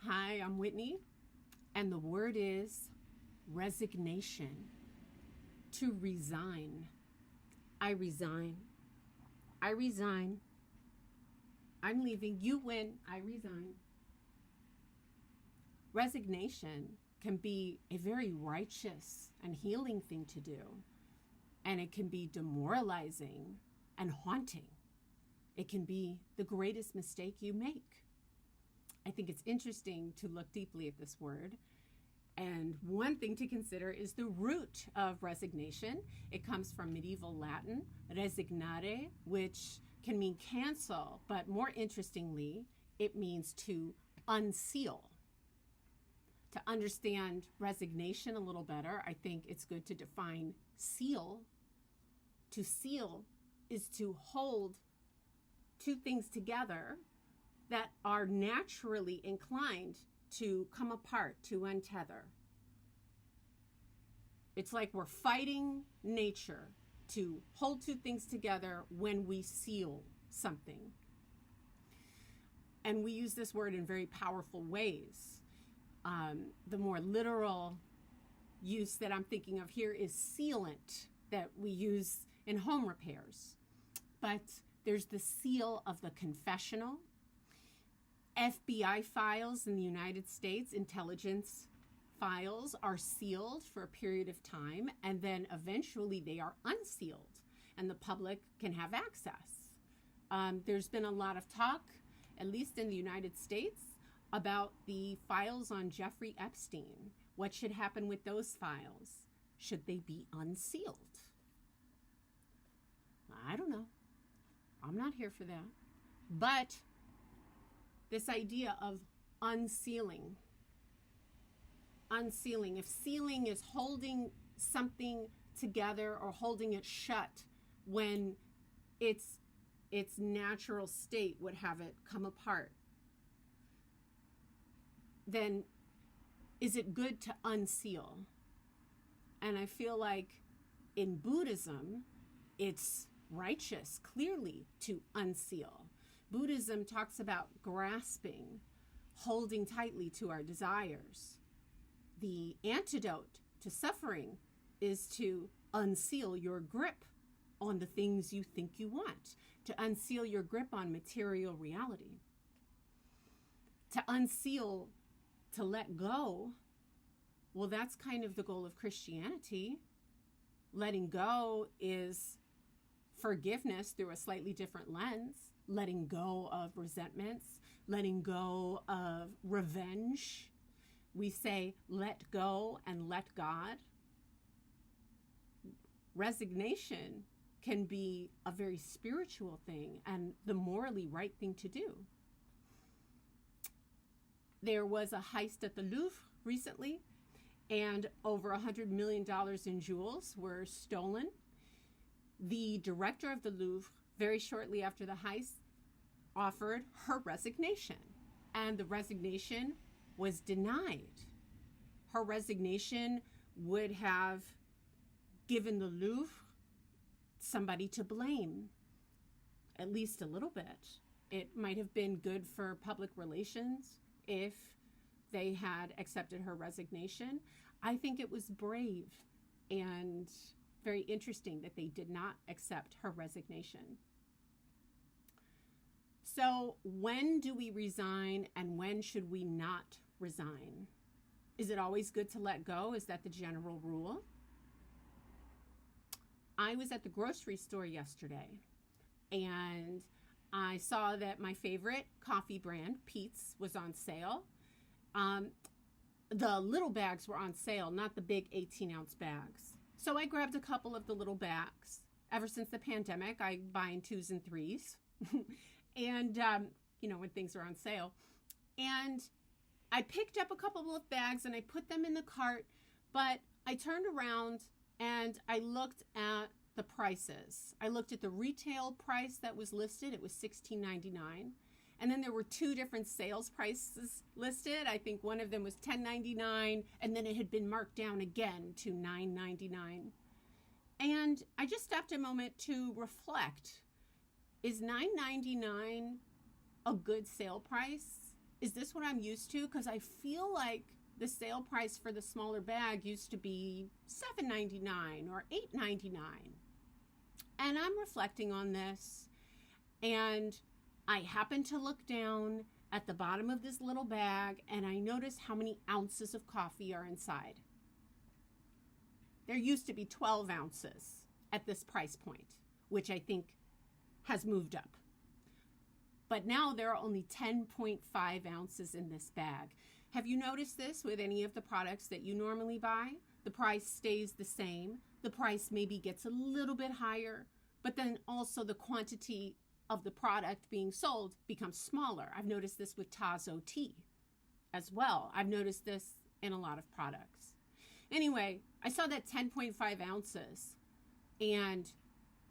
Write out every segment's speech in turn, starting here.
Hi, I'm Whitney, and the word is resignation. To resign. I resign. I resign. I'm leaving. You win. I resign. Resignation can be a very righteous and healing thing to do, and it can be demoralizing and haunting. It can be the greatest mistake you make. I think it's interesting to look deeply at this word. And one thing to consider is the root of resignation. It comes from medieval Latin, resignare, which can mean cancel, but more interestingly, it means to unseal. To understand resignation a little better, I think it's good to define seal. To seal is to hold two things together that are naturally inclined to come apart, to untether. It's like we're fighting nature to hold two things together when we seal something. And we use this word in very powerful ways. The more literal use that I'm thinking of here is sealant that we use in home repairs. But there's the seal of the confessional. FBI files in the United States, intelligence files, are sealed for a period of time, and then eventually they are unsealed and the public can have access. There's been a lot of talk, at least in the United States, about the files on Jeffrey Epstein. What should happen with those files? Should they be unsealed? I don't know. I'm not here for that. But this idea of unsealing, if sealing is holding something together or holding it shut when its natural state would have it come apart, then is it good to unseal? And I feel like in Buddhism, it's righteous, clearly, to unseal. Buddhism talks about grasping, holding tightly to our desires. The antidote to suffering is to unseal your grip on the things you think you want, to unseal your grip on material reality. To unseal, to let go, well, that's kind of the goal of Christianity. Letting go is forgiveness through a slightly different lens, letting go of resentments, letting go of revenge. We say, let go and let God. Resignation can be a very spiritual thing and the morally right thing to do. There was a heist at the Louvre recently, and over $100 million in jewels were stolen. The director of the Louvre, very shortly after the heist, offered her resignation, and the resignation was denied. Her resignation would have given the Louvre somebody to blame, at least a little bit. It might have been good for public relations if they had accepted her resignation. I think it was brave and very interesting that they did not accept her resignation. So when do we resign and when should we not resign? Is it always good to let go? Is that the general rule? I was at the grocery store yesterday and I saw that my favorite coffee brand, Peet's, was on sale. The little bags were on sale, not the big 18-ounce bags. So I grabbed a couple of the little bags. Ever since the pandemic, I buy in 2s and 3s. And, when things are on sale. And I picked up a couple of bags and I put them in the cart, but I turned around and I looked at the prices. I looked at the retail price that was listed. It was $16.99. And then there were two different sales prices listed. I think one of them was $10.99, and then it had been marked down again to $9.99. And I just stopped a moment to reflect. Is $9.99 a good sale price? is this what I'm used to? Because I feel like the sale price for the smaller bag used to be $7.99 or $8.99. And I'm reflecting on this, and I happen to look down at the bottom of this little bag, and I notice how many ounces of coffee are inside. There used to be 12 ounces at this price point, which I think has moved up. But now there are only 10.5 ounces in this bag. Have you noticed this with any of the products that you normally buy? The price stays the same. The price maybe gets a little bit higher, but then also the quantity of the product being sold becomes smaller. I've noticed this with Tazo tea as well. I've noticed this in a lot of products. Anyway, I saw that 10.5 ounces and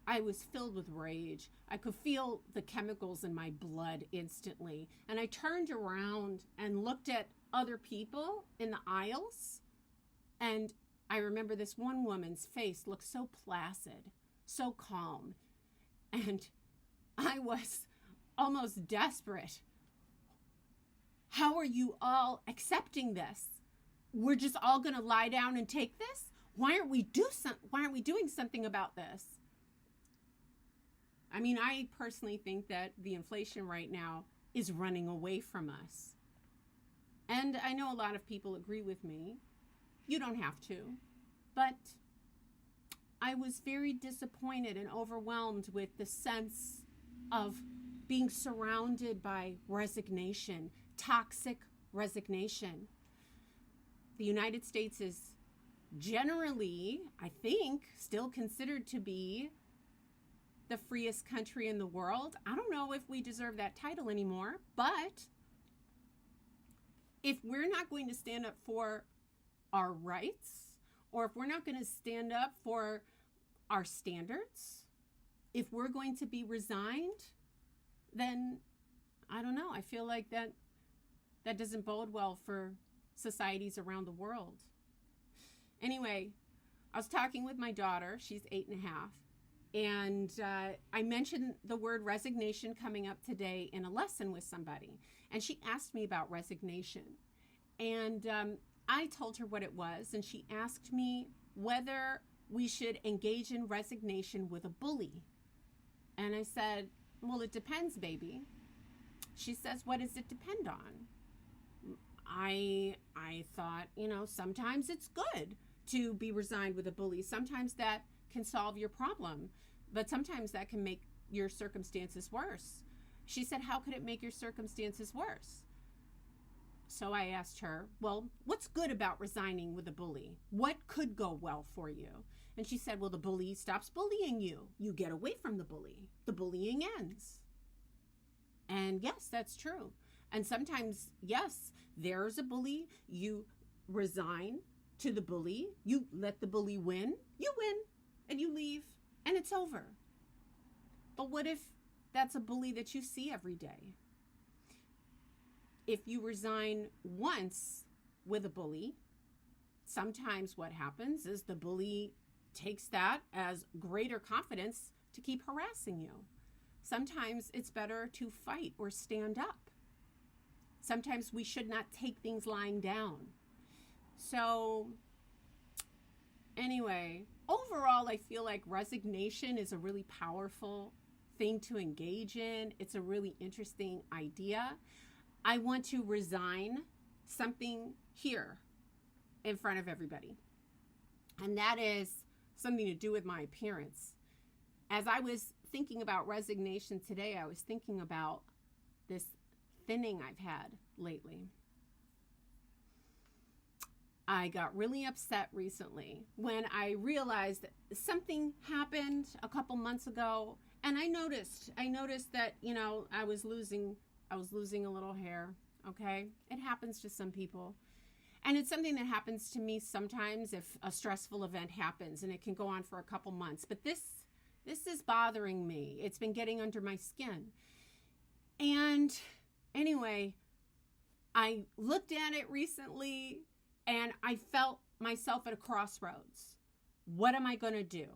I was filled with rage. I could feel the chemicals in my blood instantly. And I turned around and looked at other people in the aisles. And I remember this one woman's face looked so placid, so calm. And I was almost desperate. How are you all accepting this? We're just all going to lie down and take this? Why aren't we doing something about this? I mean, I personally think that the inflation right now is running away from us. And I know a lot of people agree with me. You don't have to. But I was very disappointed and overwhelmed with the sense of being surrounded by resignation, toxic resignation. The United States is generally, I think, still considered to be the freest country in the world. I don't know if we deserve that title anymore, but if we're not going to stand up for our rights, or if we're not going to stand up for our standards, if we're going to be resigned, then I don't know. I feel like that doesn't bode well for societies around the world. Anyway, I was talking with my daughter. She's 8.5. And I mentioned the word resignation coming up today in a lesson with somebody. And she asked me about resignation. And I told her what it was. And she asked me whether we should engage in resignation with a bully. And I said, well, it depends, baby. She says, what does it depend on? I thought, sometimes it's good to be resigned with a bully. Sometimes that can solve your problem, but sometimes that can make your circumstances worse. She said, how could it make your circumstances worse? So I asked her, well, what's good about resigning with a bully? What could go well for you? And she said, well, the bully stops bullying you. You get away from the bully. The bullying ends. And yes, that's true. And sometimes, yes, there's a bully. You resign to the bully. You let the bully win. You win. And you leave, and it's over. But what if that's a bully that you see every day? If you resign once with a bully, sometimes what happens is the bully takes that as greater confidence to keep harassing you. Sometimes it's better to fight or stand up. Sometimes we should not take things lying down. So anyway, overall, I feel like resignation is a really powerful thing to engage in. It's a really interesting idea. I want to resign something here in front of everybody. And that is something to do with my appearance. As I was thinking about resignation today, I was thinking about this thinning I've had lately. I got really upset recently when I realized that something happened a couple months ago, and I noticed that, I was losing a little hair. Okay. It happens to some people. And it's something that happens to me sometimes if a stressful event happens, and it can go on for a couple months. But this is bothering me. It's been getting under my skin. And anyway, I looked at it recently and I felt myself at a crossroads. What am I going to do?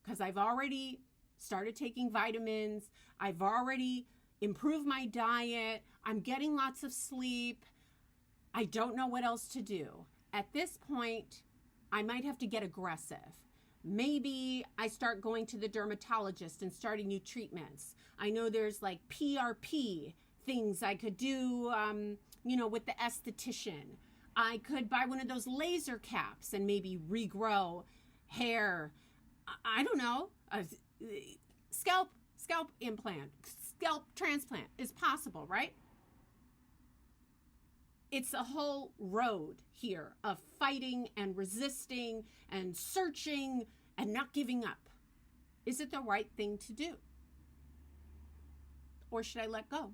Because I've already started taking vitamins. I've already improve my diet. I'm getting lots of sleep. I don't know what else to do. At this point, I might have to get aggressive. Maybe I start going to the dermatologist and starting new treatments. I know there's like PRP things I could do, with the esthetician. I could buy one of those laser caps and maybe regrow hair. I don't know. Scalp implant, scalp transplant is possible, right? It's a whole road here of fighting and resisting and searching and not giving up. Is it the right thing to do? Or should I let go?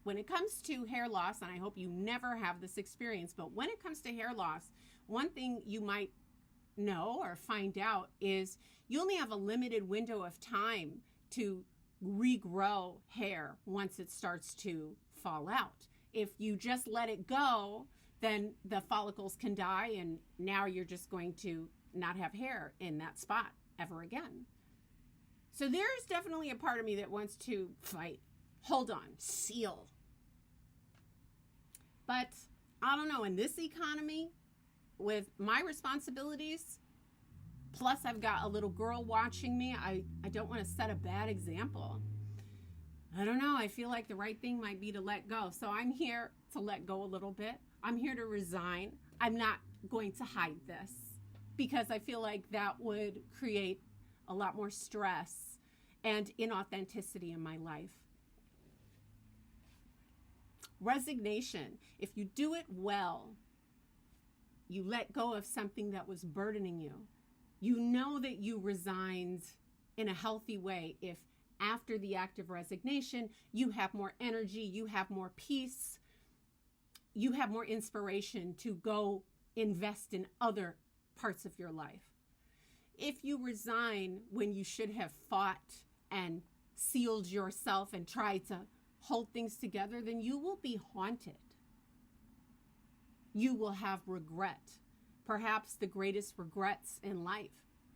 When it comes to hair loss, and I hope you never have this experience, but when it comes to hair loss, one thing you might know or find out is you only have a limited window of time to regrow hair once it starts to fall out. If you just let it go, then the follicles can die, and now you're just going to not have hair in that spot ever again. So there's definitely a part of me that wants to fight, hold on, seal. But I don't know, in this economy, with my responsibilities, plus I've got a little girl watching me, I don't want to set a bad example. I don't know. I feel like the right thing might be to let go. So I'm here to let go a little bit. I'm here to resign. I'm not going to hide this because I feel like that would create a lot more stress and inauthenticity in my life. Resignation. If you do it well, you let go of something that was burdening you. You know that you resigned in a healthy way if after the act of resignation, you have more energy, you have more peace, you have more inspiration to go invest in other parts of your life. If you resign when you should have fought and sealed yourself and tried to hold things together, then you will be haunted. You will have regret. Perhaps the greatest regrets in life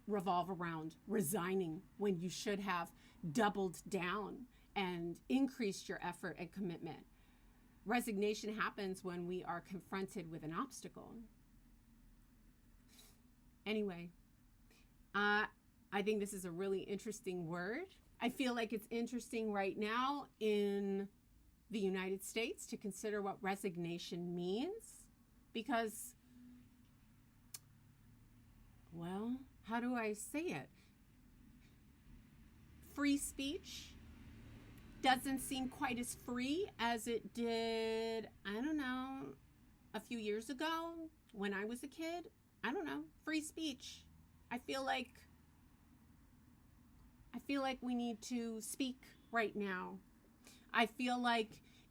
revolve around resigning when you should have doubled down and increased your effort and commitment. Resignation happens when we are confronted with an obstacle. Anyway, I think this is a really interesting word. I feel like it's interesting right now in the United States to consider what resignation means because, well, how do I say it? Free speech doesn't seem quite as free as it did, I don't know, a few years ago when I was a kid. I don't know, free speech. I feel like we need to speak right now. I feel like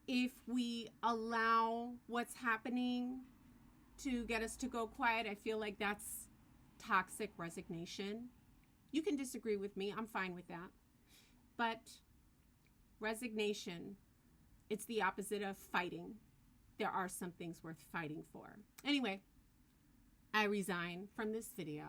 if we allow what's happening to get us to go quiet, I feel like that's toxic resignation. You can disagree with me. I'm fine with that. But resignation, it's the opposite of fighting. There are some things worth fighting for. Anyway, I resign from this video.